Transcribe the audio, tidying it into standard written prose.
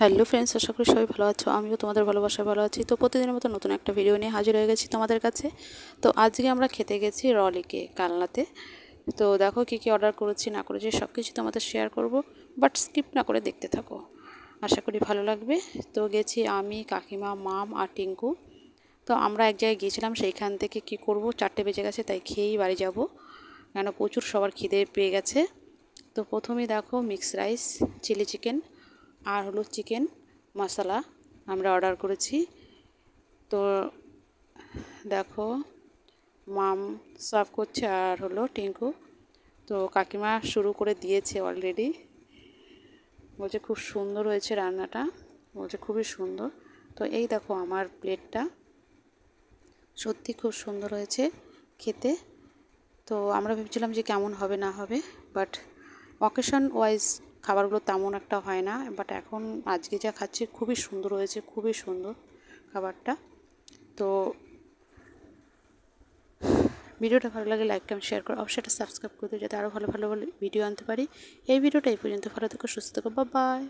Hello friends, আশা করি সবাই ভালো আছো। আমিও তোমাদের ভালোবাসায় ভালো আছি। তো প্রতিদিনের মতো নতুন একটা ভিডিও নিয়ে হাজির হয়ে গেছি তোমাদের কাছে। তো আজকে আমরা খেতে গেছি রলিকে কালনাতে। তো দেখো কী কী অর্ডার করেছি না করেছি সব কিছু তোমাদের শেয়ার করব, বাট স্কিপ না করে দেখতে থাকো, আশা করি ভালো লাগবে। তো গেছি আমি, কাকিমা, মাম আর টিঙ্কু। তো আমরা এক জায়গায় গিয়েছিলাম, সেইখান থেকে কি করব, 4টে বেজে গেছে, তাই খেয়েই বাড়ি যাব, কেন প্রচুর সবার খিদে পেয়ে গেছে। তো প্রথমেই দেখো মিক্স রাইস, চিলি চিকেন আর হলো চিকেন মশলা আমরা অর্ডার করেছি। তো দেখো মাম সার্ভ করছে আর হলো টিঙ্কু। তো কাকিমা শুরু করে দিয়েছে অলরেডি, বলছে খুব সুন্দর হয়েছে রান্নাটা, বলছে খুবই সুন্দর। তো এই দেখো আমার প্লেটটা, সত্যি খুব সুন্দর হয়েছে খেতে। তো আমরা ভেবেছিলাম যে কেমন হবে না হবে, বাট অকেশন ওয়াইজ খাবারগুলো তেমন একটা হয় না, বাট এখন আজকে যা খাচ্ছি খুবই সুন্দর হয়েছে, খুবই সুন্দর খাবারটা। তো ভিডিওটা ভালো লাগে লাইক কমেন্ট শেয়ার করো, অবশ্যই এটা সাবস্ক্রাইব করে দিও যাতে আরও ভালো ভালো ভিডিও আনতে পারি। এই ভিডিওটা এই পর্যন্ত, ভালো থেকো, সুস্থ থেকো, বাই বাই।